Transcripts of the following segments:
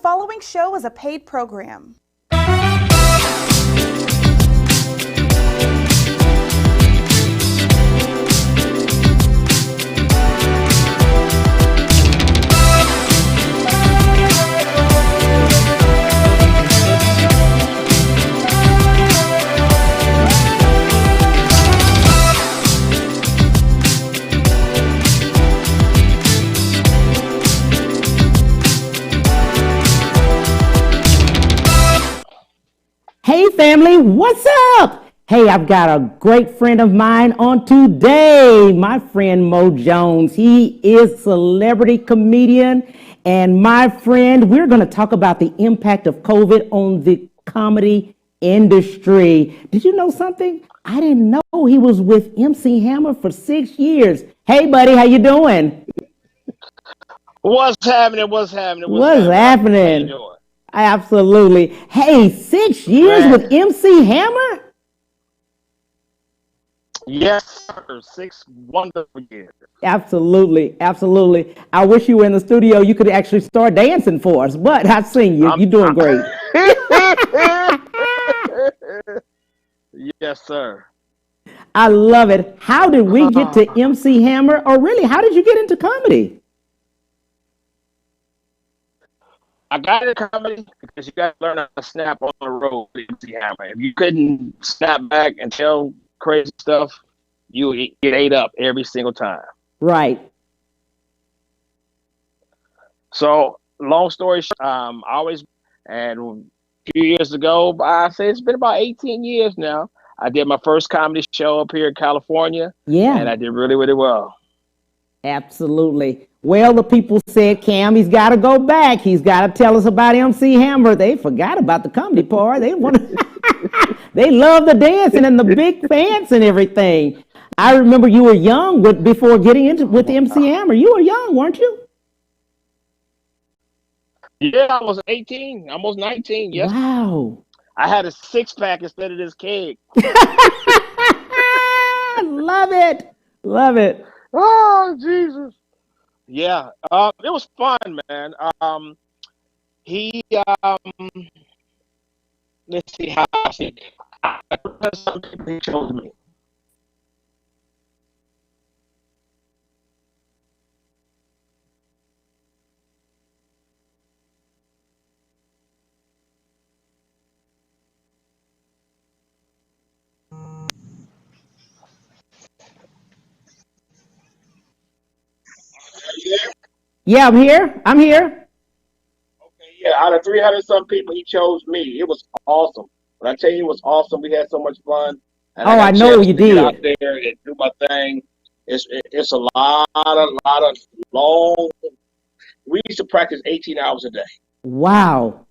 following show is a paid program. Hey family, what's up? Hey, I've got a great friend of mine on today, my friend Mo Jones. He is celebrity comedian, and my friend, we're going to talk about the impact of COVID on the comedy industry. Did you know something? I didn't know he was with MC Hammer for 6 years. Hey buddy, how you doing? What's happening? What's happening? What's happening? How you doing? Absolutely. Hey, 6 years with MC Hammer? Yes, sir. 6 wonderful years. Absolutely. Absolutely. I wish you were in the studio. You could actually start dancing for us, but I've seen you. You're doing great. Yes, sir. I love it. How did we get to MC Hammer? Or really, how did you get into comedy? I got into comedy because you got to learn how to snap on the road with MC Hammer. If you couldn't snap back and tell crazy stuff, you would get ate up every single time. Right. So, long story short, and a few years ago, I say it's been about 18 years now, I did my first comedy show up here in California. Yeah. And I did really, really well. Absolutely. Well, the people said, Cam, he's got to go back. He's got to tell us about MC Hammer. They forgot about the comedy part. They want to, they love the dancing and the big fans and everything. I remember you were young before getting into with MC Hammer. You were young, weren't you? Yeah, I was 18, almost 19. Yes. Wow. I had a 6-pack instead of this keg. Love it. Love it. Oh, Jesus. Yeah, it was fun, man. Let's see how I see. Some people he chose me. Yeah, I'm here. I'm here. Okay, yeah, out of 300 some people, he chose me. It was awesome. When I tell you it was awesome, we had so much fun. And I know you did. Get out there and do my thing. It's a lot of long. We used to practice 18 hours a day. Wow.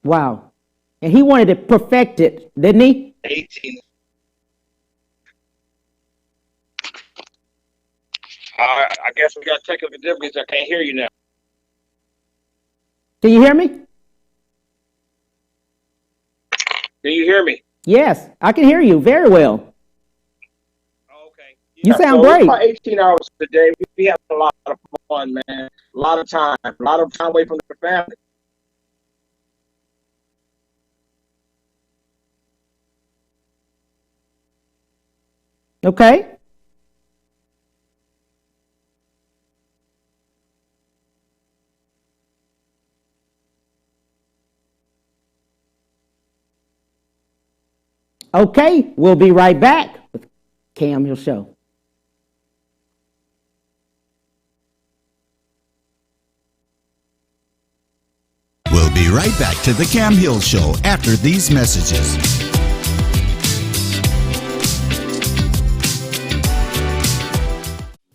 Wow. And he wanted to perfect it, didn't he? 18. I guess we got technical difficulties. I can't hear you now. Can you hear me? Can you hear me? Yes, I can hear you very well. Okay. You sound great. About 18 hours a day. We have a lot of fun, man. A lot of time away from the family. Okay. Okay, we'll be right back with Cam Hill Show. We'll be right back to the Cam Hill Show after these messages.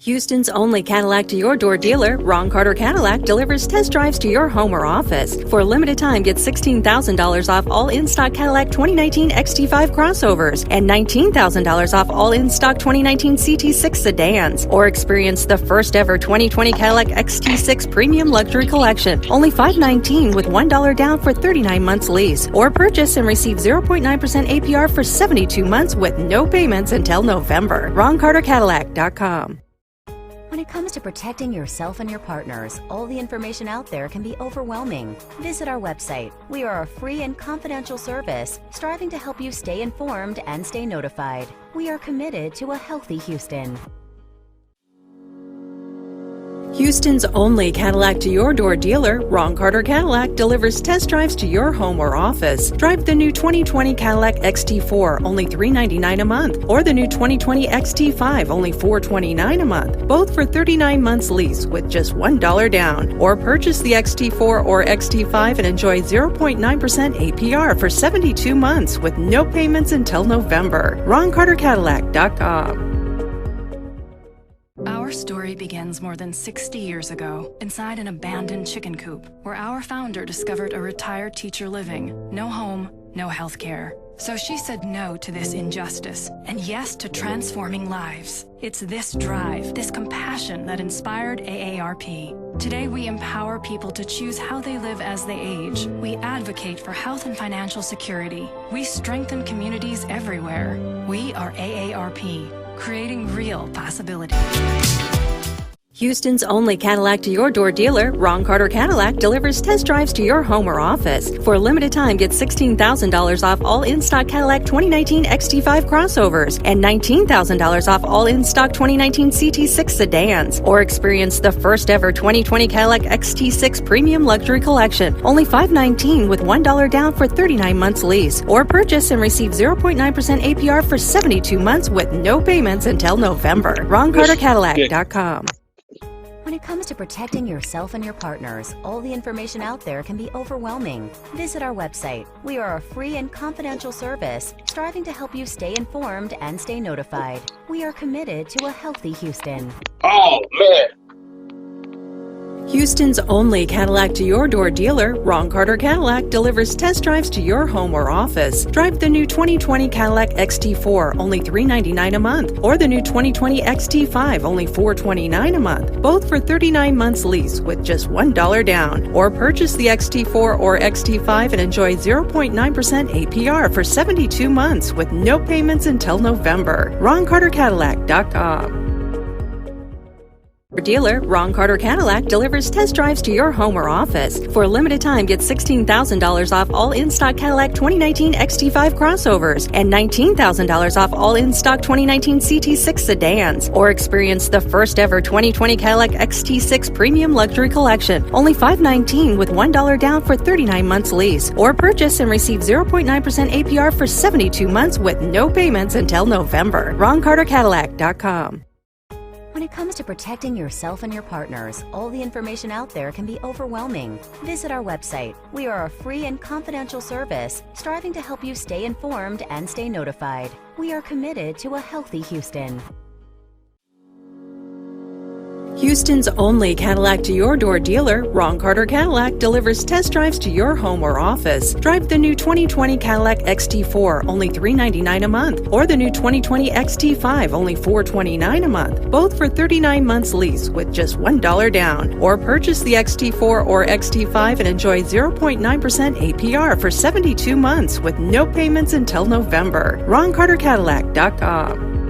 Houston's only Cadillac to your door dealer, Ron Carter Cadillac, delivers test drives to your home or office. For a limited time, get $16,000 off all in-stock Cadillac 2019 XT5 crossovers and $19,000 off all in-stock 2019 CT6 sedans. Or experience the first ever 2020 Cadillac XT6 Premium Luxury Collection. Only $519 with $1 down for 39 months lease. Or purchase and receive 0.9% APR for 72 months with no payments until November. RonCarterCadillac.com. When it comes to protecting yourself and your partners, all the information out there can be overwhelming. Visit our website. We are a free and confidential service striving to help you stay informed and stay notified. We are committed to a healthy Houston. Houston's only Cadillac to your door dealer, Ron Carter Cadillac, delivers test drives to your home or office. Drive the new 2020 Cadillac XT4, only $399 a month, or the new 2020 XT5, only $429 a month, both for 39 months lease with just $1 down. Or purchase the XT4 or XT5 and enjoy 0.9% APR for 72 months with no payments until November. RonCarterCadillac.com. Our story begins more than 60 years ago inside an abandoned chicken coop where our founder discovered a retired teacher living. No home, no health care. So she said no to this injustice and yes to transforming lives. It's this drive, this compassion that inspired AARP. Today we empower people to choose how they live as they age. We advocate for health and financial security. We strengthen communities everywhere. We are AARP, creating real possibility. Houston's only Cadillac to your door dealer, Ron Carter Cadillac, delivers test drives to your home or office. For a limited time, get $16,000 off all in-stock Cadillac 2019 XT5 crossovers and $19,000 off all in-stock 2019 CT6 sedans. Or experience the first ever 2020 Cadillac XT6 Premium Luxury Collection, only $519 with $1 down for 39 months lease. Or purchase and receive 0.9% APR for 72 months with no payments until November. RonCarterCadillac.com. When it comes to protecting yourself and your partners, all the information out there can be overwhelming. Visit our website. We are a free and confidential service striving to help you stay informed and stay notified. We are committed to a healthy Houston. Oh, man. Houston's only Cadillac to your door dealer, Ron Carter Cadillac, delivers test drives to your home or office. Drive the new 2020 Cadillac XT4, only $399 a month, or the new 2020 XT5, only $429 a month, both for 39 months lease with just $1 down. Or purchase the XT4 or XT5 and enjoy 0.9% APR for 72 months with no payments until November. RonCarterCadillac.com. Dealer, Ron Carter Cadillac, delivers test drives to your home or office. For a limited time, get $16,000 off all in-stock Cadillac 2019 XT5 crossovers and $19,000 off all in-stock 2019 CT6 sedans. Or experience the first ever 2020 Cadillac XT6 Premium Luxury Collection, only $519 with $1 down for 39 months lease. Or purchase and receive 0.9% APR for 72 months with no payments until November. RonCarterCadillac.com. When it comes to protecting yourself and your partners, all the information out there can be overwhelming. Visit our website. We are a free and confidential service striving to help you stay informed and stay notified. We are committed to a healthy Houston. Houston's only Cadillac to your door dealer, Ron Carter Cadillac, delivers test drives to your home or office. Drive the new 2020 Cadillac XT4, only $399 a month, or the new 2020 XT5, only $429 a month, both for 39 months lease with just $1 down. Or purchase the XT4 or XT5 and enjoy 0.9% APR for 72 months with no payments until November. RonCarterCadillac.com.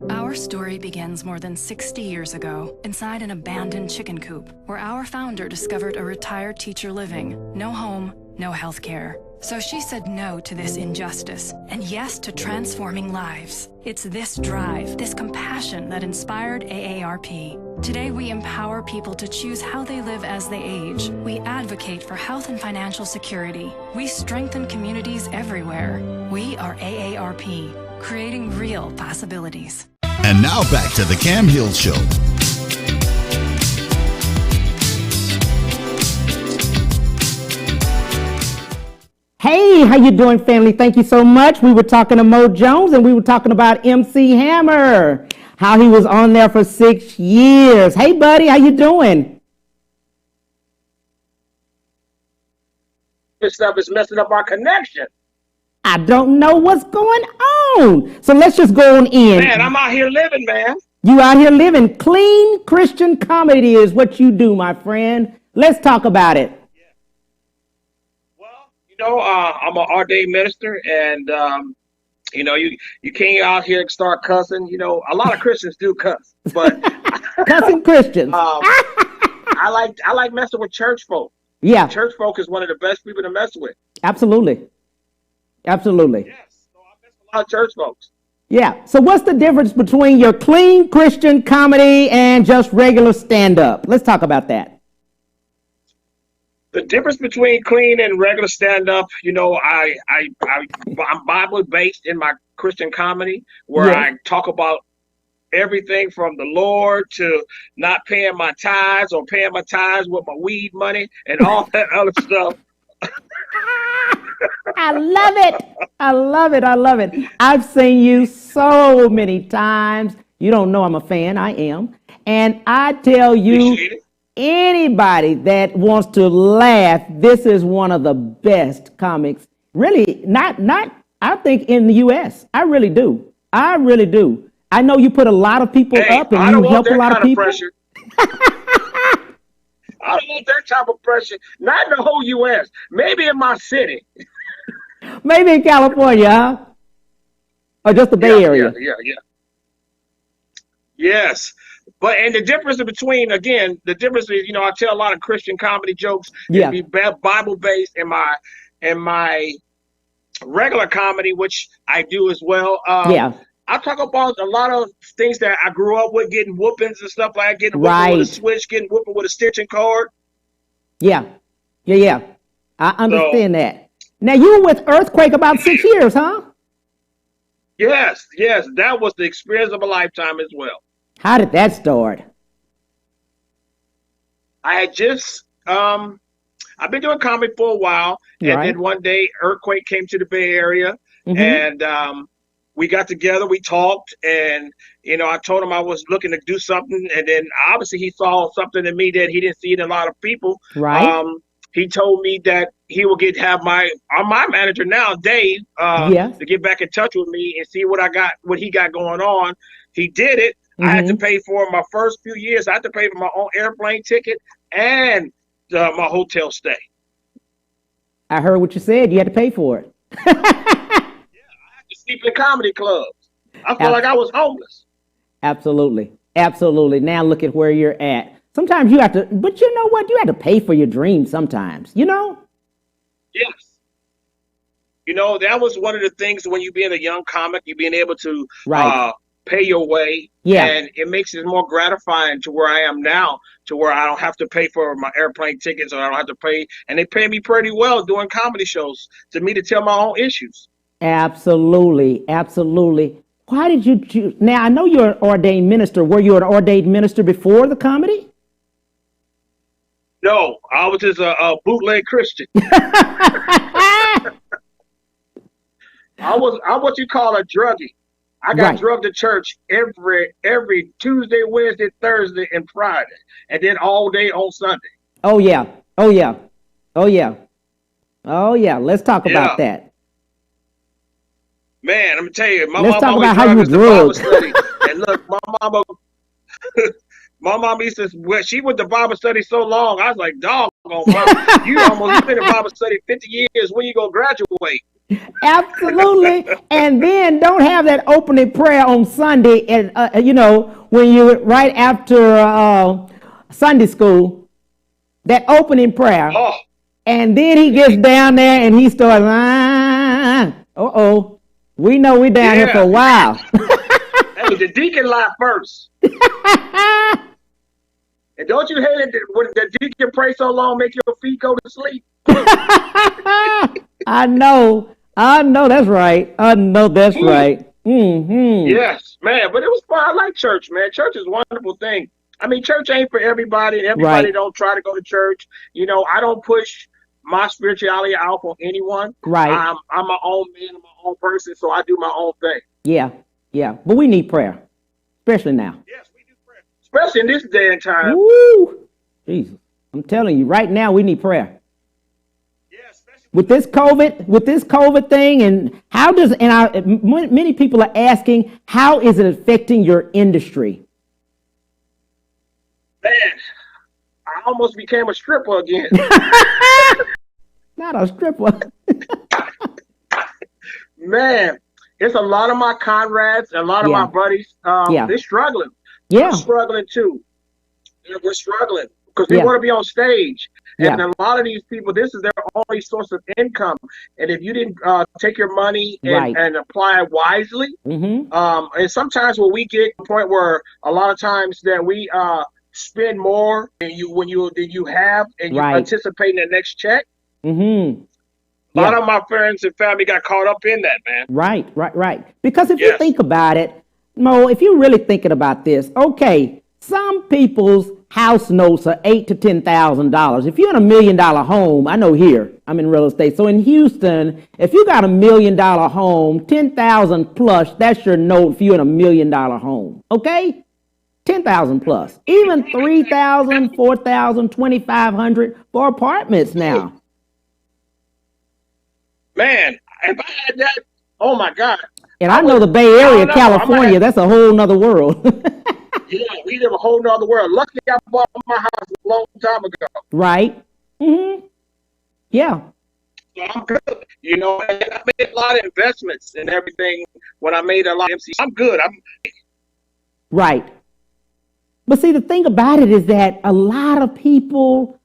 Our story begins more than 60 years ago inside an abandoned chicken coop where our founder discovered a retired teacher living. No home, no health care. So she said no to this injustice and yes to transforming lives. It's this drive, this compassion that inspired AARP. Today we empower people to choose how they live as they age. We advocate for health and financial security. We strengthen communities everywhere. We are AARP, creating real possibilities. And now back to the Cam Hill Show. Hey, how you doing, family? Thank you so much. We were talking to Mo Jones, and we were talking about MC Hammer, how he was on there for 6 years. Hey, buddy, how you doing? This stuff is messing up our connection. I don't know what's going on. So let's just go on in. Man, I'm out here living, man. You out here living. Clean Christian comedy is what you do, my friend. Let's talk about it. Well, I'm an ordained minister, and You know, you can't out here and start cussing. You know, a lot of Christians do cuss, but Cussing Christians. I like messing with church folk. Yeah, Church folk is one of the best people to mess with. absolutely. Absolutely. Yes, so I mess with a lot of church folks. Yeah. So what's the difference between your clean Christian comedy and just regular stand-up? Let's talk about that. The difference between clean and regular stand-up, you know, I'm Bible based in my Christian comedy, where Yeah. I talk about everything from the Lord to not paying my tithes or paying my tithes with my weed money and all that other stuff. I love it. I love it. I love it. I've seen you so many times. You don't know I'm a fan. I am. And I tell you, Appreciate it. anybody that wants to laugh, this is one of the best comics. Really, not I think in the US. I really do. I really do. I know you put a lot of people Hey, up and I you don't want help a that lot of kind of people. pressure. I don't want that type of pressure. Not in the whole U.S. Maybe in my city. Maybe in California, huh? Or just the Bay Area. Yeah. Yes. But and the difference between, again, the difference is, you know, I tell a lot of Christian comedy jokes. Yeah. It'd be Bible based in my regular comedy, which I do as well. Yeah. I talk about a lot of things that I grew up with, getting whoopings and stuff like that, getting whooping with a Right. switch, getting whooping with a stitching cord. Yeah. I understand that. Now you were with Earthquake about 6 years, huh? Yes, that was the experience of a lifetime as well. How did that start? I had just I've been doing comedy for a while, and Right. then one day Earthquake came to the Bay Area, Mhm. and we got together, we talked, and you know, I told him I was looking to do something, and then obviously he saw something in me that he didn't see in a lot of people. Right. He told me that he will have my manager now, Dave, Yeah. to get back in touch with me and see what he got going on. He did it. I had to pay for my first few years. I had to pay for my own airplane ticket and my hotel stay. I heard what you said. You had to pay for it. To sleep in comedy clubs. I felt like I was homeless. Absolutely. Absolutely. Now look at where you're at. Sometimes you have to, but you know what? You have to pay for your dreams sometimes, you know? Yes. You know, that was one of the things when you being a young comic, you being able to Right. pay your way. Yeah. And it makes it more gratifying to where I am now, to where I don't have to pay for my airplane tickets, or I don't have to pay. And they pay me pretty well doing comedy shows to me to tell my own issues. Absolutely. Absolutely. Why did you choose? Now, I know you're an ordained minister. Were you an ordained minister before the comedy? No, I was just a bootleg Christian. I was what you call a druggie. I got Right. drugged to church every Tuesday, Wednesday, Thursday, and Friday, and then all day on Sunday. Oh, yeah. Oh, yeah. Oh, yeah. Oh, yeah. Let's talk about Yeah. that. Man, I'm gonna tell you, my Let's mom talk always about how you drug us to Bible drugged. study. And look, my mom used to. Well, she went to Bible study so long. I was like, "Dog, Mom, you've been in Bible study 50 years. When you gonna graduate?" Absolutely. And then don't have that opening prayer on Sunday, and you know, when you right after Sunday school, that opening prayer. Oh, And then he gets down there and he starts, we know we down here for a while. hey, the deacon lie first. And don't you hate it when the deacon pray so long, make your feet go to sleep? I know that's right. I know that's right. Mm-hmm. Yes, man. But it was fun. I like church, man. Church is a wonderful thing. I mean, church ain't for everybody, and everybody Right. don't try to go to church. You know, I don't push my spirituality out on anyone. Right. I'm my own man, I'm my own person, so I do my own thing. Yeah. But we need prayer, especially now. Yes, we do prayer, especially in this day and time. Woo! Jesus. I'm telling you, right now we need prayer. Yeah, especially With this COVID thing, and many people are asking, how is it affecting your industry? man. I almost became a stripper again. Not a stripper. Man, it's a lot of my comrades, a lot of Yeah. my buddies. Yeah. They're struggling. Yeah. I'm struggling too. We're struggling because we Yeah. want to be on stage. And Yeah. a lot of these people, this is their only source of income. And if you didn't take your money Right. and apply it wisely, Mm-hmm. and sometimes when we get to the point where a lot of times that we spend more than you have, and you're Right. anticipating the next check. Mm-hmm. A lot of my friends and family got caught up in that, man. Right. Because if you Yes. think about it, Mo, if you're really thinking about this, okay, some people's house notes are $8,000 to $10,000. If you're in $1 million home, I know here, I'm in real estate. So in Houston, if you got $1 million home, 10,000 plus, that's your note if you're in $1 million home. Okay? 10,000 plus. Even 3,000, 4,000, 2,500 for apartments now. Man, if I had that, oh my God. And I know the Bay Area, I don't know. California, that's a whole nother world. Yeah, we live a whole nother world. Luckily, I bought my house a long time ago. Right? Mm-hmm. Yeah. So I'm good. You know, and I made a lot of investments and everything when I made a lot of MC. I'm good. Right. But see, the thing about it is that a lot of people,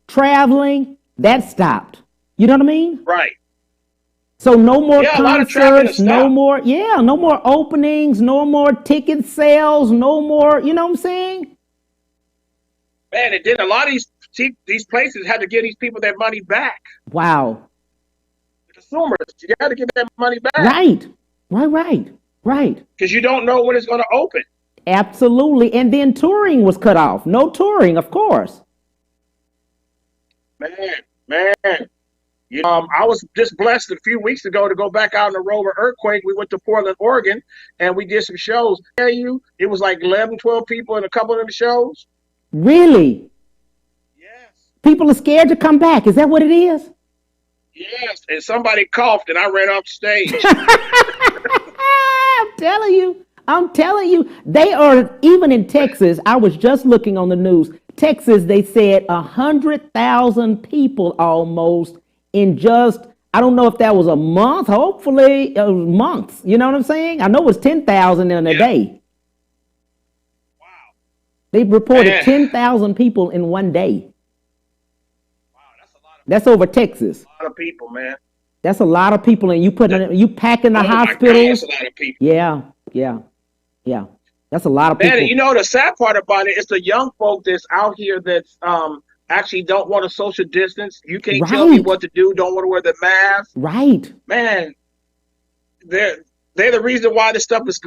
traveling, that stopped. You know what I mean? Right. So no more Yeah, a lot of traveling concerts, has no stopped. no more openings, no more ticket sales, no more, you know what I'm saying? Man, and then a lot of these places had to give these people their money back. Wow. The consumers, you got to give that money back. Right. Because you don't know when it's going to open. Absolutely. And then touring was cut off. No touring, of course. Man. You know, I was just blessed a few weeks ago to go back out on the road with Earthquake. We went to Portland, Oregon, and we did some shows. I tell you, it was like 11, 12 people in a couple of the shows. Really? Yes. People are scared to come back. Is that what it is? Yes. And somebody coughed, and I ran off the stage. I'm telling you, they are, even in Texas, I was just looking on the news. Texas, they said 100,000 people almost in just, I don't know if that was a month, hopefully it was months. You know what I'm saying? I know it was 10,000 in a day. Wow. They reported Man. 10,000 people in one day. Wow, that's a lot That's over Texas. of people, man. That's a lot of people, and you packing the Oh my God, hospitals. that's a lot of people. Yeah. That's a lot of people. Man, you know the sad part about it is the young folk that's out here that's actually don't want to social distance. You can't tell me Right. what to do. Don't want to wear the mask. Right. Man, they're the reason why this stuff is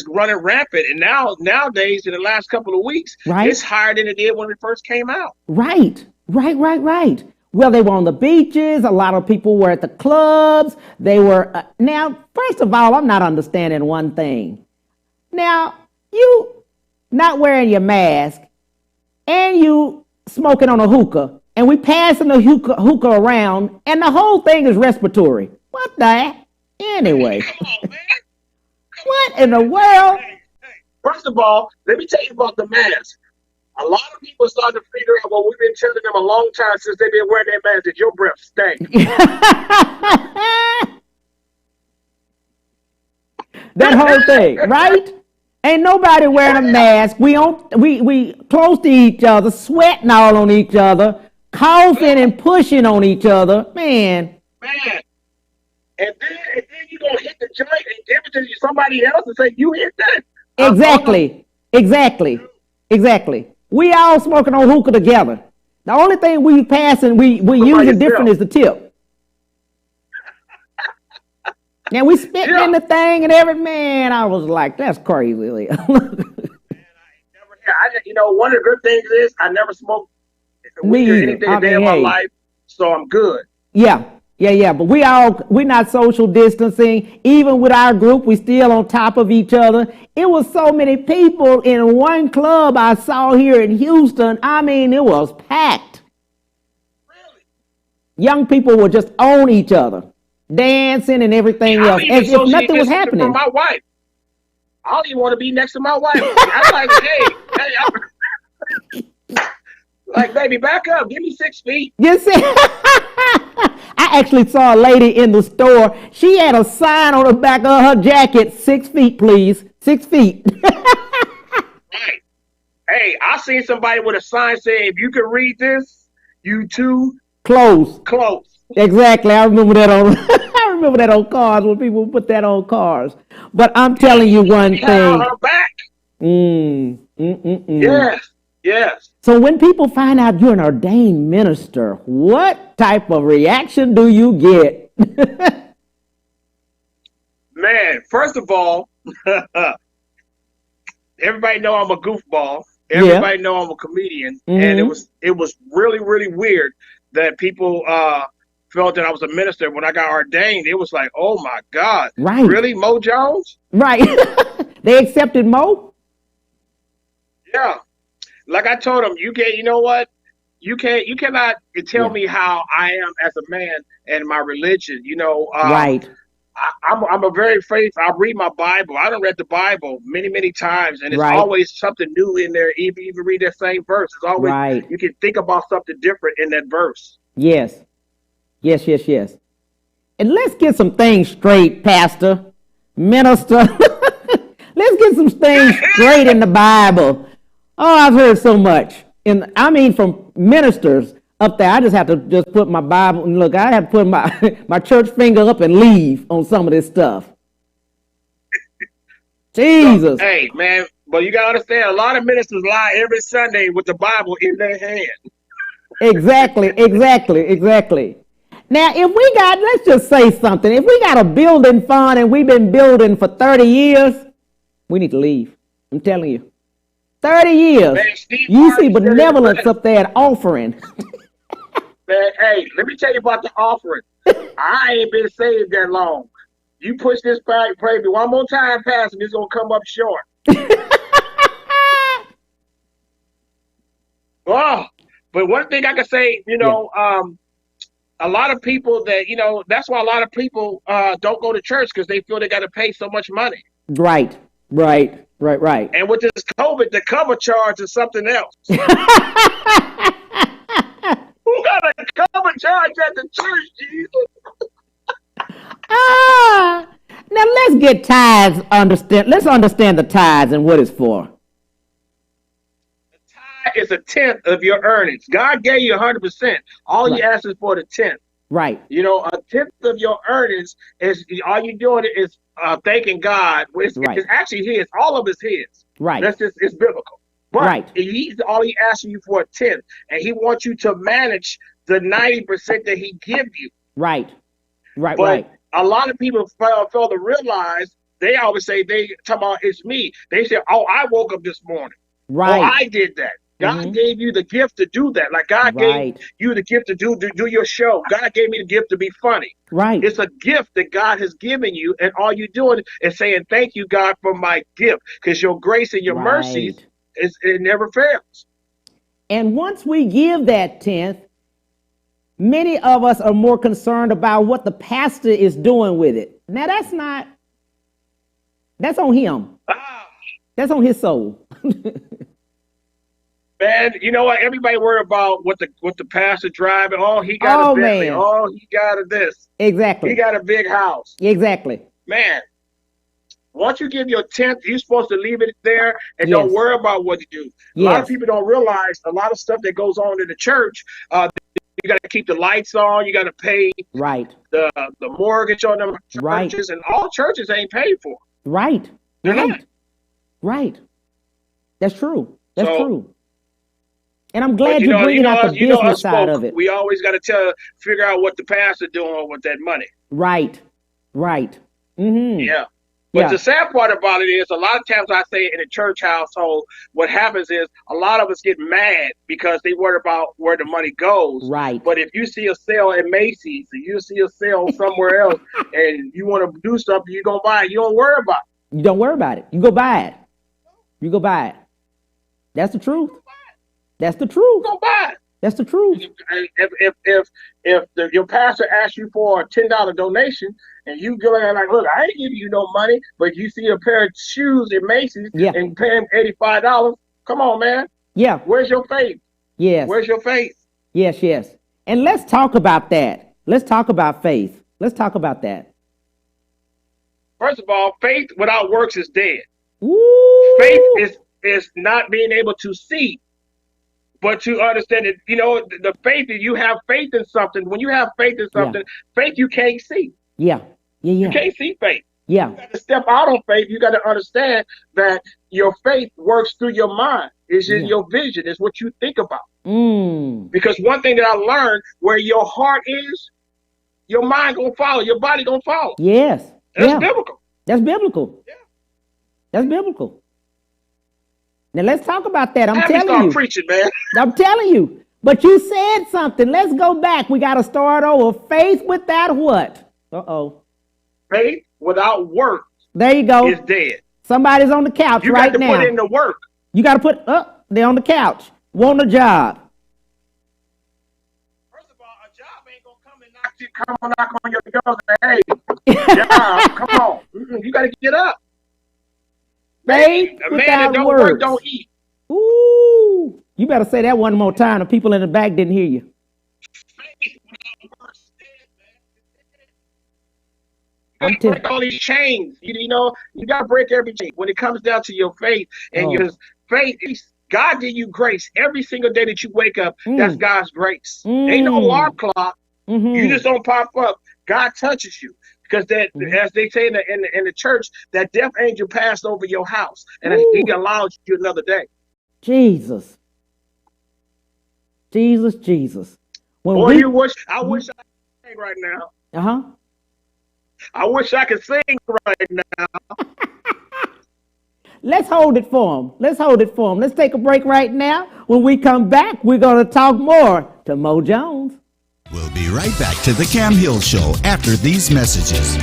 running rampant. And nowadays, in the last couple of weeks, Right. it's higher than it did when it first came out. Right. Well, they were on the beaches. A lot of people were at the clubs. They were. Now, first of all, I'm not understanding one thing. Now, you not wearing your mask and you smoking on a hookah, and we passing the hookah around, and the whole thing is respiratory. What the heck? Anyway, Come on, man. what in the world? Hey. First of all, let me tell you about the mask. A lot of people started to figure out what we've been telling them a long time since they've been wearing their mask, that your breath stinks. That whole thing, right? Ain't nobody wearing a mask. We close to each other, sweating all on each other, coughing and pushing on each other. Man. Man. And then you're going to hit the joint and give it to somebody else and say, you hit that. Exactly. We all smoking on hookah together. The only thing we passing, we using different is the tip. Now we spitting in the thing and every man. I was like, that's crazy. One of the good things is I never smoked weed or anything a day in my life, so I'm good. Yeah. But we're not social distancing. Even with our group, we still on top of each other. It was so many people in one club I saw here in Houston. I mean, it was packed. Really? Young people were just on each other, dancing and everything else, as if nothing was happening. From my wife. I don't even want to be next to my wife. I'm like, hey, like, baby, back up. Give me 6 feet. You see, I actually saw a lady in the store. She had a sign on the back of her jacket, 6 feet, please. 6 feet. Right. Hey, I seen somebody with a sign saying, if you can read this, you too Close. close. Exactly. I remember that on I remember that on cars when people put that on cars. But I'm telling you one She had on thing. her back. Mm. Yes, yes. So when people find out you're an ordained minister, what type of reaction do you get? Man, first of all, everybody know I'm a goofball. Everybody know I'm a comedian, and it was really, really weird that people felt that I was a minister. When I got ordained, it was like, oh my God, Right. really, Mo Jones? Right. They accepted Mo? Yeah. Like I told him, you know what? You cannot tell me how I am as a man and my religion. Right. I'm a very faithful. I read my Bible. I done read the Bible many, many times, and it's Right. always something new in there. Even read that same verse, it's always Right. you can think about something different in that verse. Yes. Yes. And let's get some things straight, Pastor, Minister. Let's get some things straight in the Bible. Oh, I've heard so much. And I mean, from ministers up there, I just have to just put my Bible and look, I have to put my, my church finger up and leave on some of this stuff. Jesus. Hey, man, but you gotta understand, a lot of ministers lie every Sunday with the Bible in their hand. Exactly. Now, if we got, let's just say something. If we got a building fund and we've been building for 30 years, we need to leave. I'm telling you. 30 years. Man, Steve You see Harvey said it benevolence best. up there at offering. Man, hey, let me tell you about the offering. I ain't been saved that long. You push this baby one more time past me, it's gonna come up short. Oh, but one thing I can say, a lot of people that, that's why a lot of people don't go to church because they feel they got to pay so much money. Right. And with this COVID, the cover charge is something else. Who got a cover charge at the church, Jesus? Now let's get tithes. Let's understand the tithes and what it's for. Is a tenth of your earnings. God gave you 100%. All you ask is for the tenth. Right. A tenth of your earnings is all you doing is thanking God. It's actually His. All of it's His. Right. It's biblical. But Right. He's all He asking you for a tenth, and He wants you to manage the 90% that He give you. Right. But a lot of people fail to realize. They always say they talk about it's me. They say, "Oh, I woke up this morning. Right. Oh, I did that." God gave you the gift to do that. Like God gave you the gift to do your show. God gave me the gift to be funny. Right. It's a gift that God has given you, and all you're doing is saying, "Thank you, God, for my gift," because your grace and your mercy it never fails. And once we give that tenth, many of us are more concerned about what the pastor is doing with it. Now that's on him. That's on his soul. Man, you know what? Everybody worried about what the pastor driving. Oh, he got a Bentley. Man. Oh, he got a this. Exactly. He got a big house. Exactly. Man, once you give your tenth, you're supposed to leave it there and don't worry about what you do. A lot of people don't realize a lot of stuff that goes on in the church. You got to keep the lights on. You got to pay the mortgage on them churches, and all churches ain't paid for. Right. They're not. Right. That's true. That's true. And I'm glad you're know, bringing out the business us side folk, of it. We always got to figure out what the pastor doing with that money. Right. Yeah. But the sad part about it is a lot of times I say in a church household, what happens is a lot of us get mad because they worry about where the money goes. Right. But if you see a sale at Macy's or you see a sale somewhere else and you want to do something, you're going to buy it. You don't worry about it. You don't worry about it. You go buy it. You go buy it. That's the truth. That's the truth. Go buy it. That's the truth. If your pastor asks you for a $10 donation and you go in like, look, I ain't giving you no money, but you see a pair of shoes at Macy's and pay him $85, come on, man. Yeah. Where's your faith? Yes. Where's your faith? Yes. And let's talk about that. Let's talk about faith. Let's talk about that. First of all, faith without works is dead. Ooh. Faith is not being able to see, but to understand it. You know, the faith that you have faith in something. When you have faith in something, faith you can't see. Yeah. You can't see faith. Yeah. You got to step out on faith. You got to understand that your faith works through your mind. It's in your vision. It's what you think about. Because one thing that I learned, where your heart is, your mind gonna follow. Your body gonna follow. Yes. That's biblical. That's biblical. Yeah. That's biblical. Now let's talk about that. I'm Have me telling start you. preaching, man. I'm telling you. But you said something. Let's go back. We got to start over. Faith without what? Uh-oh. Faith without work There you go. is dead. Somebody's on the couch You right got to now. put in the work. You got to put up. They're on the couch. Want a job. First of all, a job ain't gonna come knock on your door and say, "Hey, job, come on." You got to get up. Faith A man without that don't works. work don't eat. Ooh. You better say that one more time. The people in the back didn't hear you. Faith without works is dead, man. You got to break all these chains. You know, you got to break every chain. When it comes down to your faith and your faith, God give you grace every single day that you wake up. That's God's grace. Ain't no alarm clock. You just don't pop up. God touches you. Because that, as they say in the church, that death angel passed over your house, and he allowed you another day. Jesus. Jesus. When Boy, I wish I could sing right now. Uh-huh. I wish I could sing right now. Let's hold it for them. Let's take a break right now. When we come back, we're going to talk more to Mo Jones. We'll be right back to the Cam Hill Show after these messages.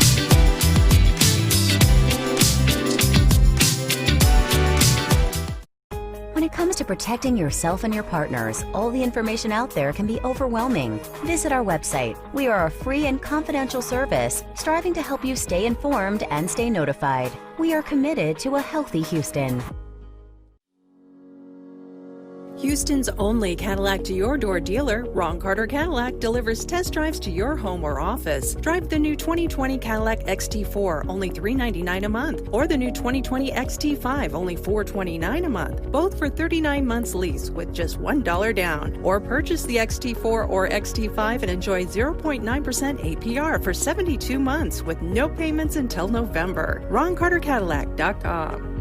When it comes to protecting yourself and your partners, all the information out there can be overwhelming. Visit our website. We are a free and confidential service striving to help you stay informed and stay notified. We are committed to a healthy Houston. Houston's only Cadillac to your door dealer, Ron Carter Cadillac, delivers test drives to your home or office. Drive the new 2020 Cadillac XT4, only $399 a month, or the new 2020 XT5, only $429 a month, both for 39 months lease with just $1 down. Or purchase the XT4 or XT5 and enjoy 0.9% APR for 72 months with no payments until November. RonCarterCadillac.com.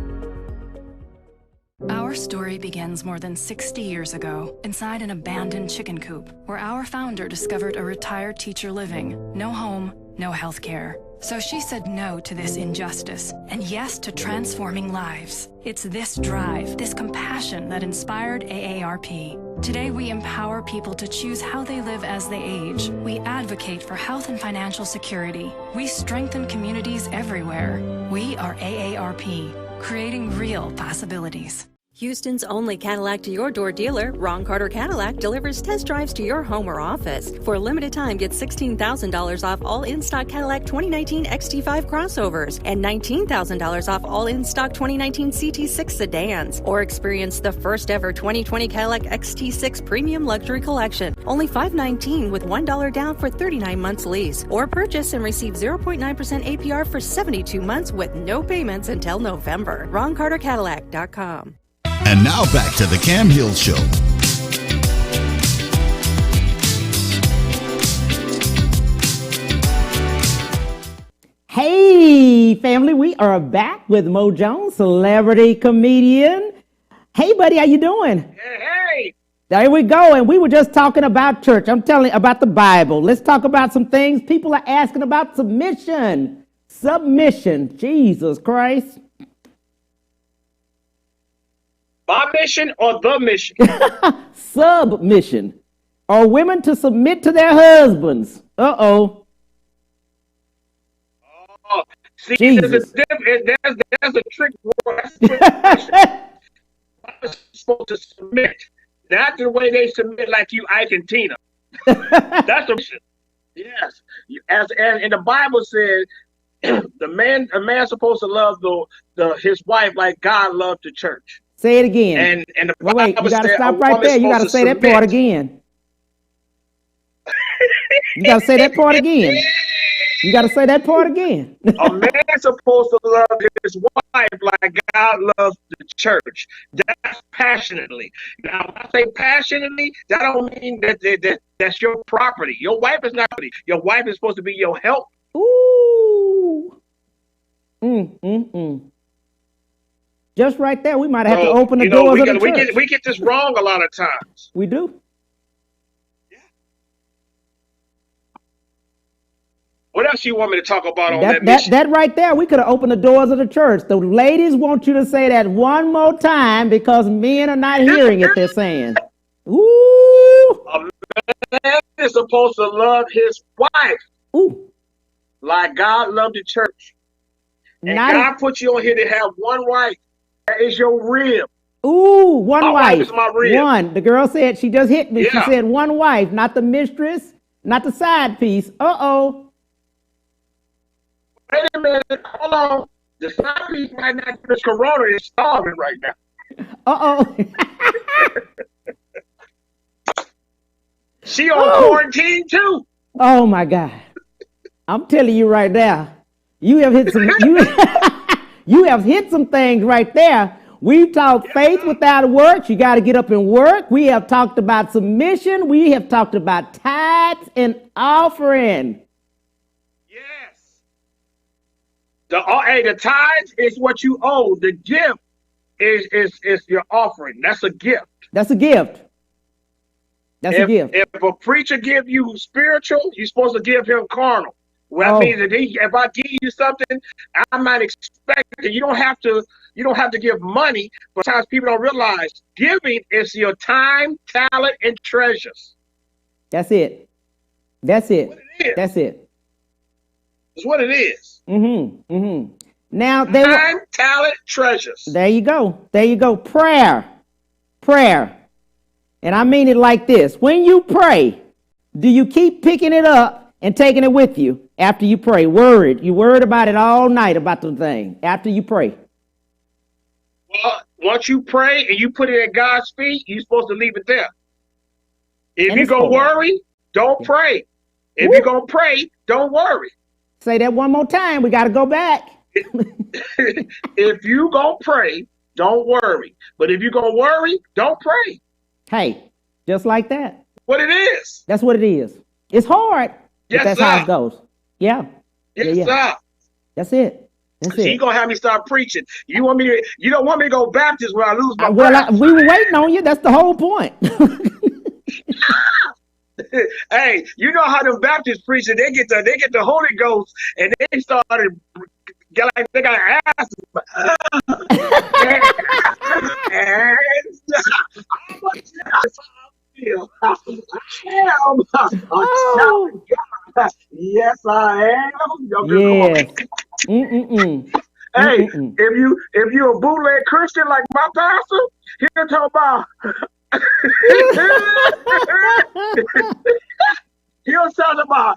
Our story begins more than 60 years ago, inside an abandoned chicken coop, where our founder discovered a retired teacher living. No home, no health care. So she said no to this injustice, and yes to transforming lives. It's this drive, this compassion that inspired AARP. Today, we empower people to choose how they live as they age. We advocate for health and financial security. We strengthen communities everywhere. We are AARP, creating real possibilities. Houston's only Cadillac to your door dealer, Ron Carter Cadillac, delivers test drives to your home or office. For a limited time, get $16,000 off all in-stock Cadillac 2019 XT5 crossovers and $19,000 off all in-stock 2019 CT6 sedans. Or experience the first ever 2020 Cadillac XT6 Premium Luxury Collection, only $519 with $1 down for 39 months lease. Or purchase and receive 0.9% APR for 72 months with no payments until November. RonCarterCadillac.com. And now back to the Cam Hill Show. Hey, family, we are back with Mo Jones, celebrity comedian. Hey, buddy, how you doing? Hey. There we go. And we were just talking about church. I'm telling you about the Bible. Let's talk about some things. People are asking about submission. Jesus Christ. My mission or the mission? Submission. Are women to submit to their husbands? Uh-oh. Oh, see, Jesus. there's a trick word. That's a trick question. I'm supposed to submit. Not the way they submit like you, Ike and Tina. That's a mission. Yes. And the Bible says a man's supposed to love his wife like God loved the church. Say it again. And the wait, you Bible got to said stop right there. You got to say that part again. You got to say that part again. You got to say that part again. A man's supposed to love his wife like God loves the church. That's passionately. Now, when I say passionately, that don't mean that's your property. Your wife is not property. Your wife is supposed to be your help. Ooh. Just right there, we might have to open the doors of the church. We get this wrong a lot of times. We do. What else you want me to talk about on that mission? That right there, we could have opened the doors of the church. The ladies want you to say that one more time because men are not hearing it, they're saying. Ooh. A man is supposed to love his wife. Ooh. Like God loved the church. And God put you on here to have one wife. That is your rib. Ooh, one my wife. Is my rib. One. The girl said, she just hit me. Yeah. She said one wife, not the mistress, not the side piece. Uh-oh. Wait a minute, hold on. The side piece might not get this corona is starving right now. Uh-oh. She on quarantine too. Oh my God. I'm telling you right now, you have hit some you have hit some things right there. We've talked faith without works. You got to get up and work. We have talked about submission. We have talked about tithes and offering. The tithes is what you owe. The gift is your offering. That's a gift. That's a gift. That's a gift. If a preacher give you spiritual, you're supposed to give him carnal. Well, that means that if I give you something, I might expect that you don't have to give money. But sometimes people don't realize giving is your time, talent, and treasures. That's it. That's it. That's it. It's what it is. Now time, talent, treasures. There you go. There you go. Prayer. And I mean it like this. When you pray, do you keep picking it up and taking it with you after you pray? You worried about it all night about the thing after you pray. Well, once you pray and you put it at God's feet, you're supposed to leave it there. If you're going to worry, don't pray. If you're going to pray, don't worry. Say that one more time. We got to go back. If you going to pray, don't worry. But if you're going to worry, don't pray. Hey, just like that. What it is. That's what it is. It's hard. Yes, but that's how it goes. Yeah. Yes, sir. That's it. That's it. You gonna have me start preaching. You don't want me to go Baptist where I lose my we were waiting on you. That's the whole point. Hey, you know how the Baptists preach it, they get the Holy Ghost and they started like they got ass. Yes, I am. Yes. Hey, if you a bootleg Christian like my pastor, he'll talk about. He'll talk about,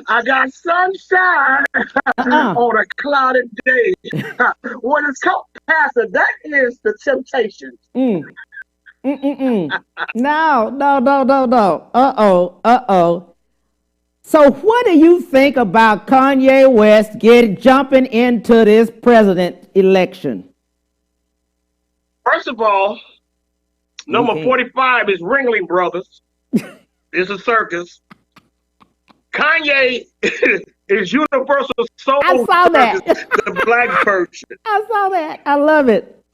I got sunshine on a cloudy day. What is called, Pastor, that is the temptation. No. Uh-oh. So what do you think about Kanye West jumping into this president election? First of all, number 45 is Ringling Brothers. It's a circus. Kanye is Universal Soul. I saw that. The black version. I saw that. I love it.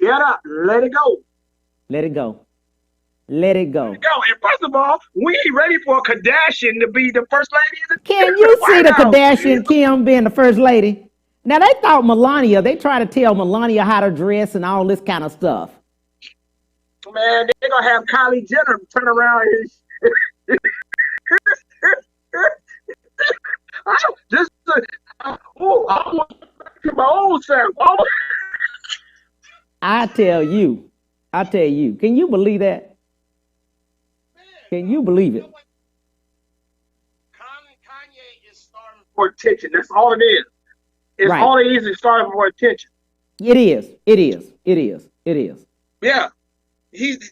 Shut up. Let it go. Let it go. And first of all, we ain't ready for a Kardashian to be the first lady of the Can you see the Kardashian Kim being the first lady? Now, they thought Melania, they try to tell Melania how to dress and all this kind of stuff. Man, they're going to have Kylie Jenner turn around and I want to my old self. I tell you. Can you believe that? Can you believe it? Kanye is starving for attention. That's all it is. It's right. All it is starving for attention. It is. Yeah.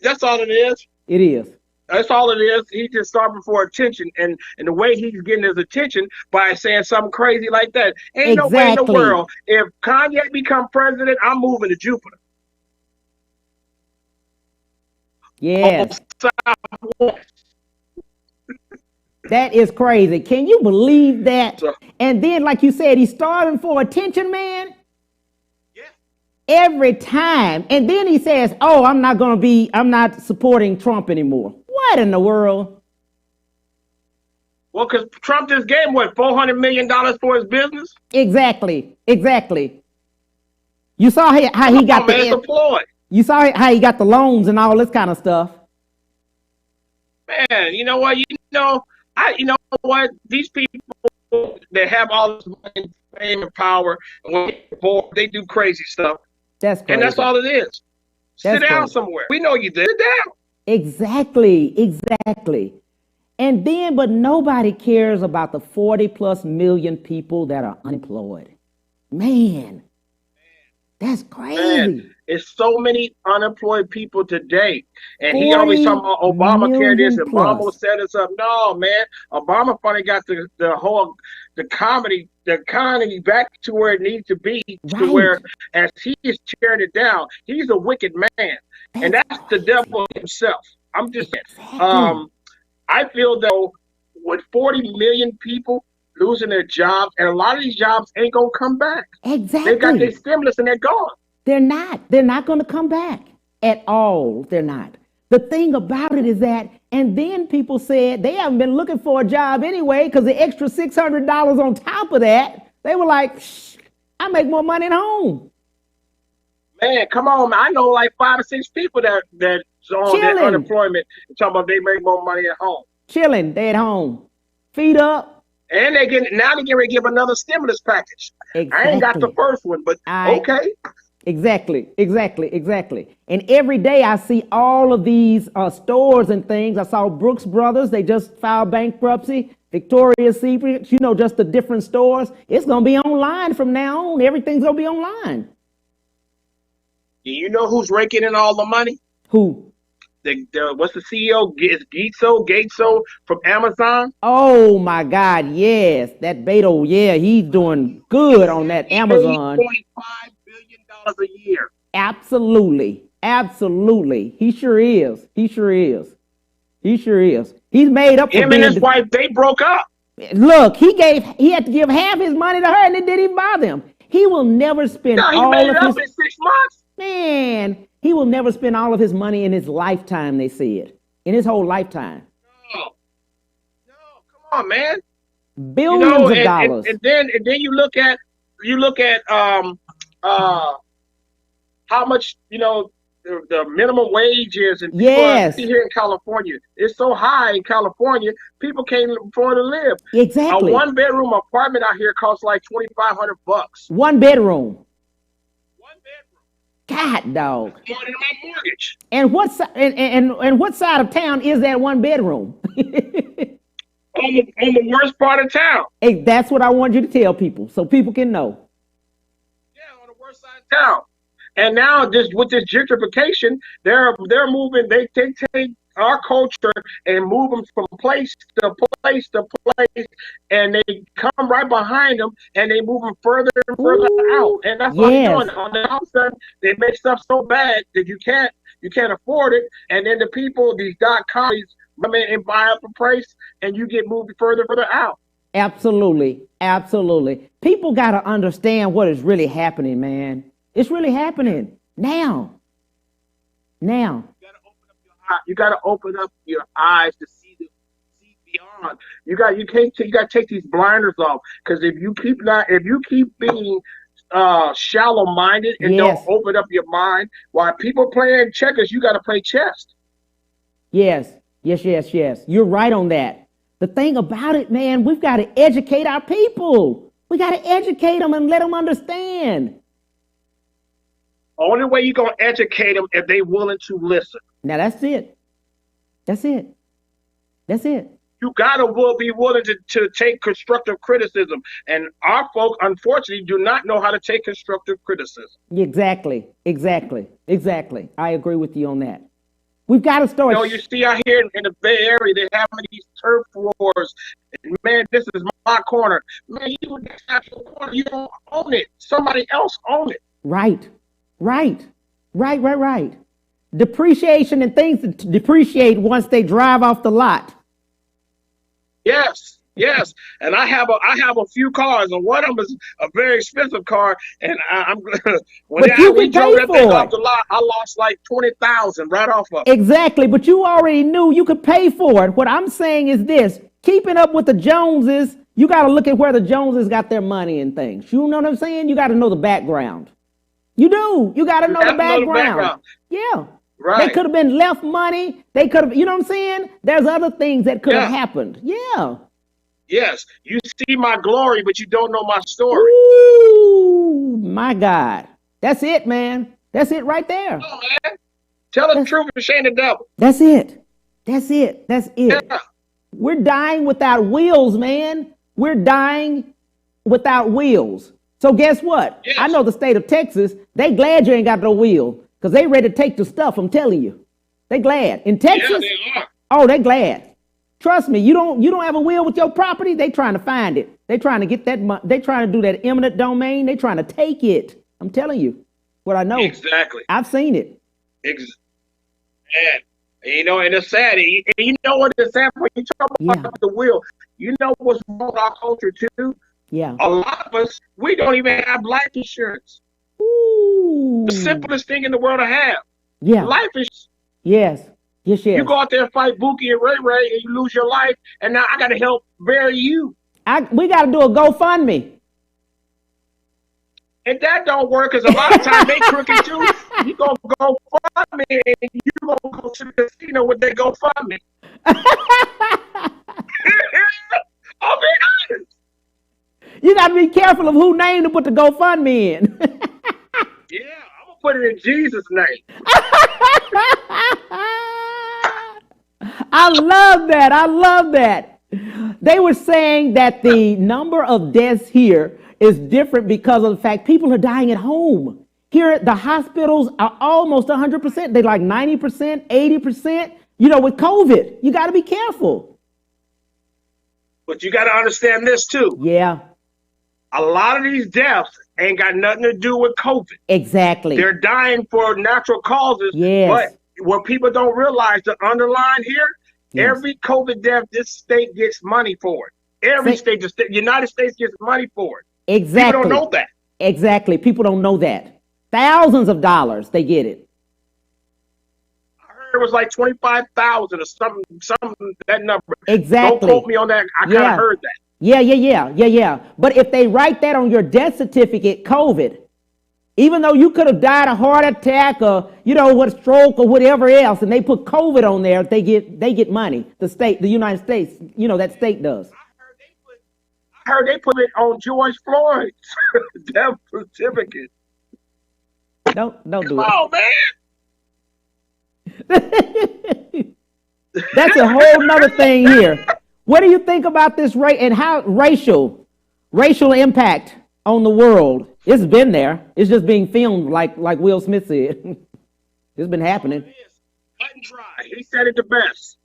That's all it is. It is. That's all it is. He's just starving for attention, and the way he's getting his attention by saying something crazy like that. Ain't no way in the Exactly. world. If Kanye become president, I'm moving to Jupiter. Yes. Southwest. That is crazy. Can you believe that? So, And then, like you said, he's starving for attention, man. yeah. Every time. And then he says, oh, I'm not supporting Trump anymore. What in the world? Well, because Trump just gave him, what, $400 million for his business? Exactly. You saw how he got man, deployed. you saw how he got the loans and all this kind of stuff. Man, you know what? You know what? These people that have all this money, fame, and power, when they get bored, they do crazy stuff. That's crazy. And that's all it is. Sit down crazy. somewhere. We know you did. Sit down. Exactly. And then, but nobody cares about the 40+ million people that are unemployed. Man, that's crazy. Man, it's so many unemployed people today. And he always talking about Obamacare this and Obama set us up. No, man. Obama finally got the economy back to where it needs to be, Right. to where as he is tearing it down, he's a wicked man. And that's the devil himself. I'm just saying. Exactly. I feel though, with 40 million people losing their jobs, and a lot of these jobs ain't gonna come back. Exactly. They got their stimulus and they're gone. They're not going to come back at all. They're not. The thing about it is that, and then people said they haven't been looking for a job anyway because the extra $600 on top of that, they were like, I make more money at home. Man, come on, man. I know like 5 or 6 people that's on that unemployment talking about they make more money at home. Chilling, they at home. Feet up. And they're getting ready to give another stimulus package. Exactly. I ain't got the first one, but okay. Exactly. And every day I see all of these stores and things. I saw Brooks Brothers. They just filed bankruptcy. Victoria's Secret, just the different stores. It's going to be online from now on. Everything's going to be online. Do you know who's raking in all the money? Who? What's the CEO? Is Gateso from Amazon? Oh my God, yes. That Beto, yeah, he's doing good on that Amazon. $8.5 billion a year. Absolutely. He sure is. He's made up for him and his wife, they broke up. Look, he had to give half his money to her and it didn't even bother him. He will never spend No, he all made of it his up in 6 months. Man, he will never spend all of his money in his lifetime, they said. In his whole lifetime. No, come on, man. Billions of dollars. And then you look at how much the minimum wage is, and people here in California, it's so high in California, people can't afford to live. Exactly. A 1-bedroom apartment out here costs like $2,500. 1 bedroom. 1 bedroom. God, dog. More than my mortgage. And what side of town is that 1 bedroom? On the worst part of town. Hey, that's what I want you to tell people, so people can know. Yeah, on the worst side of town. And now, with this gentrification, they're moving. They take our culture and move them from place to place to place, and they come right behind them, and they move them further and further out. And that's what they're doing. On the outside, they make stuff so bad that you can't afford it. And then the people, these .coms, come in and buy up the price, and you get moved further and further out. Absolutely. People got to understand what is really happening, man. It's really happening now. You got to open up your eyes to see beyond. You got to take these blinders off, because if you keep being shallow-minded and don't open up your mind, while people playing checkers, you got to play chess. Yes. You're right on that. The thing about it, man, we've got to educate our people. We got to educate them and let them understand. Only way you're going to educate them if they're willing to listen. Now, that's it. You got to be willing to take constructive criticism. And our folk, unfortunately, do not know how to take constructive criticism. Exactly. I agree with you on that. We've got to start. You know, you see out here in the Bay Area, they're having these turf wars. And man, this is my corner. Man, you have your corner. You don't own it. Somebody else own it. Right. Depreciation and things depreciate once they drive off the lot. Yes. And I have a few cars, and one of them is a very expensive car. And when we drove that thing off the lot, I lost like $20,000 right off of it. Exactly, but you already knew you could pay for it. What I'm saying is this: keeping up with the Joneses, you got to look at where the Joneses got their money and things. You know what I'm saying? You got to know the background. You do. You got to know the background. Yeah. Right. They could have been left money. They could have, you know what I'm saying? There's other things that could have happened. Yeah. Yes. You see my glory, but you don't know my story. Ooh, my God. That's it, man. That's it right there. Oh, man. Tell the truth and shame the devil. That's it. Yeah. We're dying without wheels, man. We're dying without wheels. So guess what? Yes. I know the state of Texas, they glad you ain't got no wheel because they ready to take the stuff, I'm telling you. They glad. In Texas, yeah, they are. Oh, they glad. Trust me, you don't have a wheel with your property, they trying to find it. They trying to get that, they trying to do that eminent domain. They trying to take it. I'm telling you what I know. Exactly. I've seen it. And you know, and it's sad. And you know what it's sad when you talk about the wheel. You know what's wrong with our culture too? Yeah. A lot of us, we don't even have life insurance. Ooh. The simplest thing in the world to have. Yeah. Life insurance. Yes. You go out there and fight Buki and Ray Ray and you lose your life, and now I got to help bury you. We got to do a GoFundMe. And that don't work because a lot of times they crooked too. You going to go fund me and you going to go to the casino with that GoFundMe. I'll be honest. You got to be careful of who name to put the GoFundMe in. Yeah, I'm going to put it in Jesus' name. I love that. They were saying that the number of deaths here is different because of the fact people are dying at home. Here, the hospitals are almost 100%. They're like 90%, 80%. You know, with COVID, you got to be careful. But you got to understand this too. Yeah. A lot of these deaths ain't got nothing to do with COVID. Exactly. They're dying for natural causes. Yes. But what people don't realize, the underline here, every COVID death, this state gets money for it. Every state, the United States gets money for it. Exactly. People don't know that. Exactly. People don't know that. Thousands of dollars they get it. I heard it was like 25,000 or something, that number. Exactly. Don't quote me on that. I kind of heard that. Yeah. But if they write that on your death certificate, COVID, even though you could have died a heart attack or, what, stroke or whatever else, and they put COVID on there, they get money. The United States, that state does. I heard they put it on George Floyd's death certificate. Don't do Come on, man. That's a whole nother thing here. What do you think about this and how racial impact on the world? It's been there. It's just being filmed like Will Smith said. It's been happening. Cut and dry. He said it the best.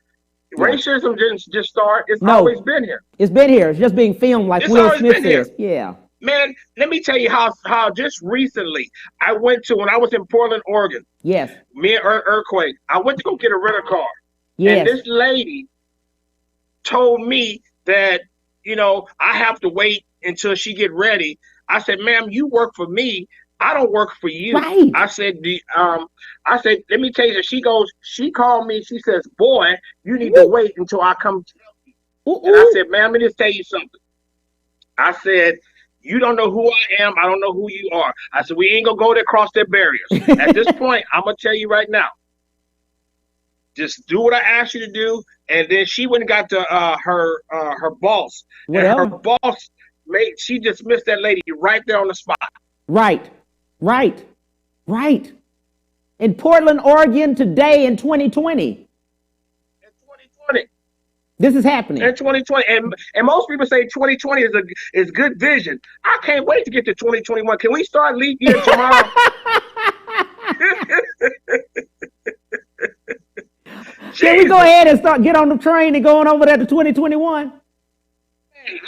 Racism didn't just start. It's always been here. It's been here. It's just being filmed like Will Smith says. Yeah. Man, let me tell you how just recently I went to, when I was in Portland, Oregon. Yes. Me and Earthquake. I went to go get a rental car. Yes. And this lady told me that, I have to wait until she get ready. I said, ma'am, you work for me. I don't work for you. Right. I said, let me tell you. She called me. She says, boy, you need to wait until I come tell you. And I said, ma'am, let me just tell you something. I said, you don't know who I am. I don't know who you are. I said, we ain't going to go there across their barriers. At this point, I'm going to tell you right now. Just do what I asked you to do. And then she went and got to her boss. Whatever. And her boss, she dismissed that lady right there on the spot. Right. In Portland, Oregon today in 2020. In 2020. This is happening. In 2020. And most people say 2020 is good vision. I can't wait to get to 2021. Can we start leap year tomorrow? Can we go ahead and get on the train and going over there to 2021? Hey,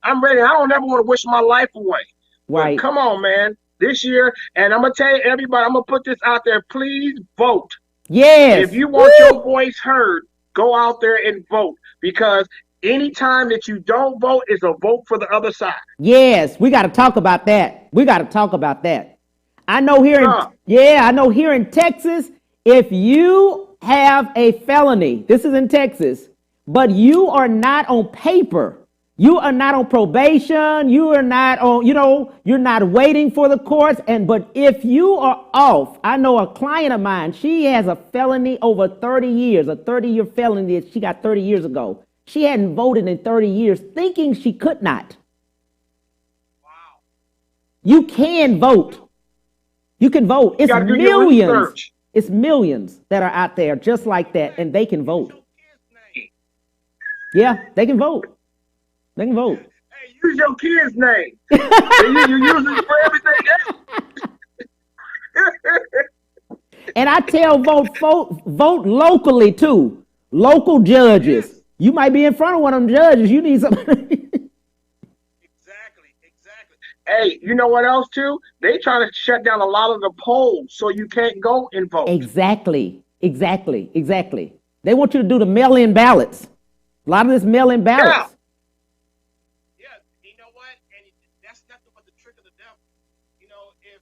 I'm ready. I don't ever want to wish my life away. Right. But come on, man. This year, and I'm going to tell you, everybody, I'm going to put this out there. Please vote. Yes. If you want your voice heard, go out there and vote, because anytime that you don't vote is a vote for the other side. Yes, we got to talk about that. I know here in Texas, if you have a felony, this is in Texas, but you are not on paper, you are not on probation, you are not on, you're not waiting for the courts. But if you are off, I know a client of mine, she has a felony over 30 years, a 30-year felony that she got 30 years ago. She hadn't voted in 30 years, thinking she could not. Wow. You can vote. You can vote. It's millions. It's millions that are out there just like that, and they can vote. Yeah, they can vote. They can vote. Hey, use your kid's name. you use it for everything else. And I tell vote locally too. Local judges. You might be in front of one of them judges. You need something. Exactly. Hey, you know what else too? They trying to shut down a lot of the polls so you can't go and vote. Exactly. They want you to do the mail-in ballots. A lot of this mail-in ballots. Yeah, you know what? And that's nothing but the trick of the devil. You know, if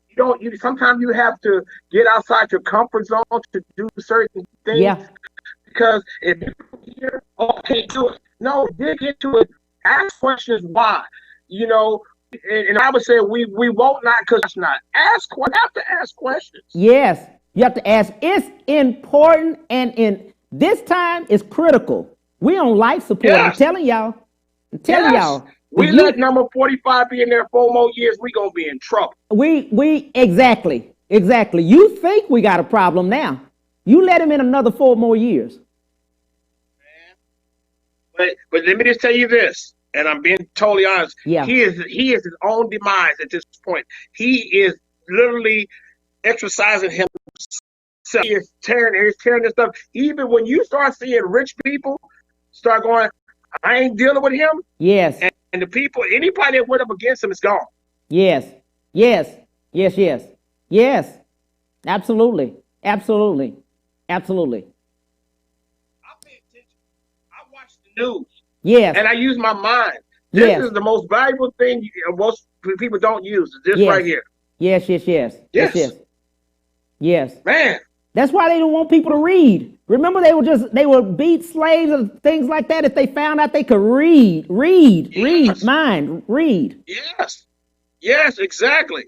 you don't, sometimes you have to get outside your comfort zone to do certain things. Yeah. Because if you hear, oh, I can't do it. No, dig into it. Ask questions why. And I would say we won't not because it's not. You have to ask questions. Yes, you have to ask. It's important, and in this time it's critical. We on life support. Yes. I'm telling y'all. We let number 45 be in there 4 more years, we gonna be in trouble. We exactly. You think we got a problem now. You let him in another 4 more years. But let me just tell you this, and I'm being totally honest. Yeah. He is his own demise at this point. He is literally exercising himself. He is tearing this stuff. Even when you start seeing rich people start going, I ain't dealing with him. Yes. And the people, anybody that went up against him is gone. Yes. Absolutely. I pay attention. I watch the news. Yes. And I use my mind. This is the most valuable thing most people don't use. This right here. Yes. Man. That's why they don't want people to read. Remember, they would beat slaves and things like that if they found out they could read. Read. Yes, exactly.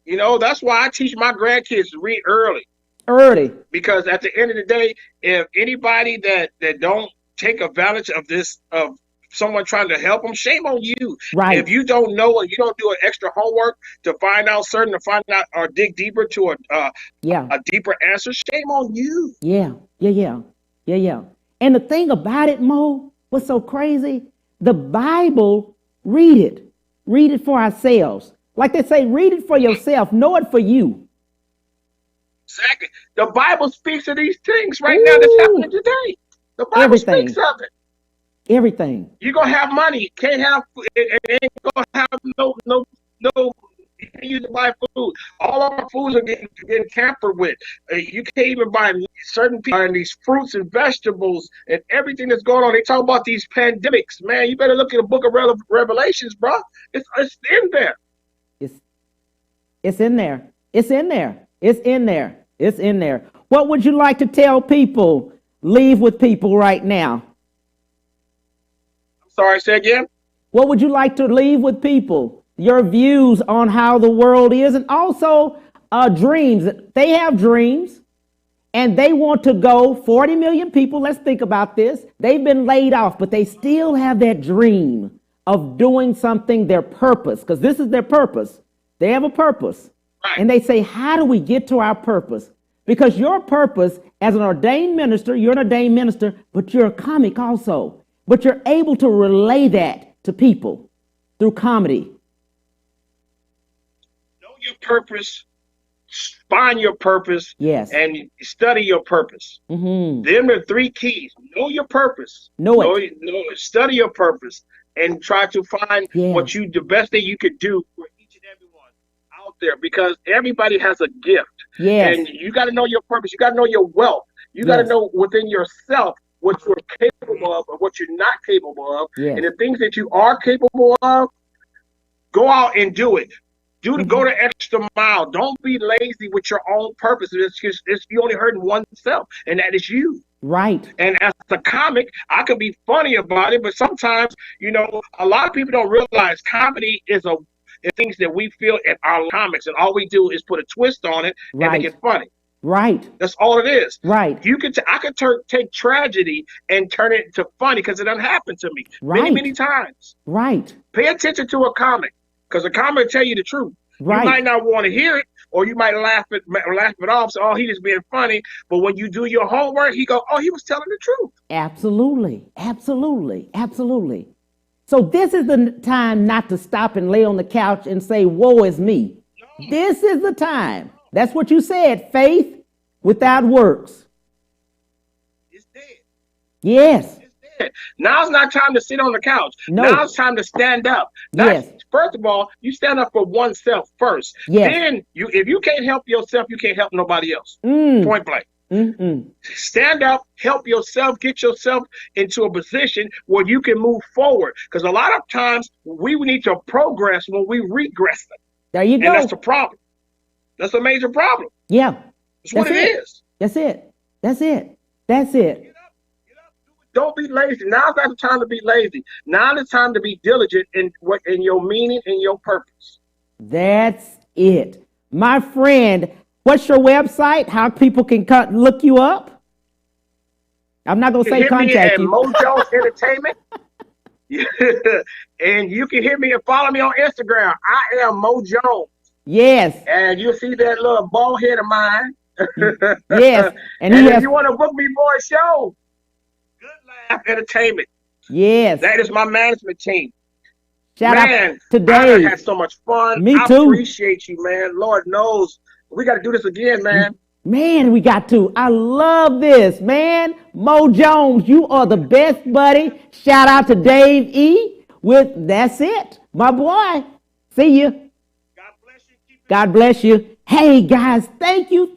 That's why I teach my grandkids to read early. Because at the end of the day, if anybody that don't take advantage of this, of someone trying to help them, shame on you. Right. If you don't know and you don't do an extra homework to find out or dig deeper to a deeper answer, shame on you. Yeah. And the thing about it, Mo, what's so crazy? The Bible, read it for ourselves. Like they say, read it for yourself, know it for you. Exactly. The Bible speaks of these things right now that's happening today. The Bible speaks of it. Everything. You're going to have money. Can't have, it ain't going to have no, you can't use to buy food. All our foods are getting tampered with. You can't even buy certain people and these fruits and vegetables and everything that's going on. They talk about these pandemics. Man, you better look at the book of Revelations, bro. It's in there. It's in there. What would you like to tell people? Leave with people right now. I'm sorry, say again? What would you like to leave with people? Your views on how the world is, and also dreams. They have dreams and they want to go 40 million people. Let's think about this. They've been laid off, but they still have that dream of doing something, their purpose, because this is their purpose. They have a purpose. Right. And they say, how do we get to our purpose? Because your purpose as an ordained minister, you're an ordained minister, but you're a comic also. But you're able to relay that to people through comedy. Know your purpose, find your purpose, Yes. and study your purpose. Mm-hmm. Them are three keys. Know your purpose. Study your purpose, and try to find Yes. the best thing you could do for each and every one out there, because everybody has a gift. Yes. And you got to know your purpose. You got to know your wealth. You got to Yes. know within yourself what you're capable of and what you're not capable of. Yes. And the things that you are capable of, go out and do it. Go the extra mile. Don't be lazy with your own purpose. You only hurting oneself, and that is you. Right. And as a comic, I can be funny about it, but sometimes, a lot of people don't realize comedy is things that we feel in our comics, and all we do is put a twist on it and make it funny. Right. That's all it is. Right. I could take tragedy and turn it into funny, because it done happened to me many times. Right. Pay attention to a comic, because a comic will tell you the truth. Right. You might not want to hear it, or you might laugh it off. So, oh, he just being funny. But when you do your homework, he go, oh, he was telling the truth. Absolutely. Absolutely. Absolutely. So this is the time not to stop and lay on the couch and say, woe is me. No. This is the time. That's what you said. Faith without works. It's dead. Yes. Now's not time to sit on the couch. No. Now it's time to stand up. Yes. First of all, you stand up for oneself first. Yes. Then if you can't help yourself, you can't help nobody else. Point blank. Mm-mm. Stand up, help yourself, get yourself into a position where you can move forward. Because a lot of times we need to progress when we regress. There you go. And that's the problem. That's a major problem. Yeah. That's what it is. That's it. That's it. That's it. Don't be lazy. Now's not the time to be lazy. Now is the time to be diligent in your meaning and your purpose. That's it. My friend, what's your website? How people can look you up? I'm not going to say contact you. Mojo Entertainment. And you can hit me and follow me on Instagram. I am Mo Jones. Yes. And you'll see that little bald head of mine. Yes. And if you want to book me for a show, Good Laugh Entertainment. Yes. That is my management team. Shout out to Dave. I had so much fun. Me too. I appreciate you, man. Lord knows we got to do this again, man. Man, we got to. I love this, man. Mo Jones, you are the best, buddy. Shout out to Dave E. with That's It, my boy. See you. God bless you. God bless you. Hey, guys, thank you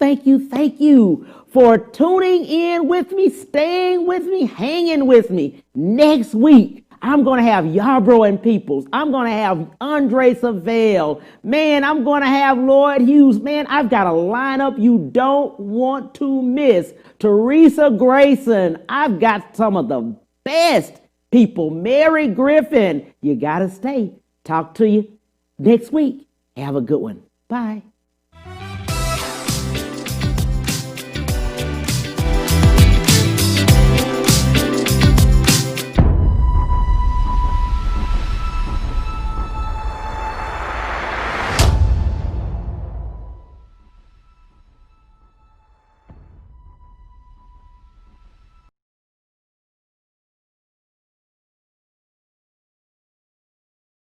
for tuning in with me, staying with me, hanging with me. Next week, I'm going to have Yarbrough and Peoples. I'm going to have Andre Savelle. Man, I'm going to have Lloyd Hughes. Man, I've got a lineup you don't want to miss. Teresa Grayson. I've got some of the best people. Mary Griffin. You got to stay. Talk to you next week. Have a good one. Bye.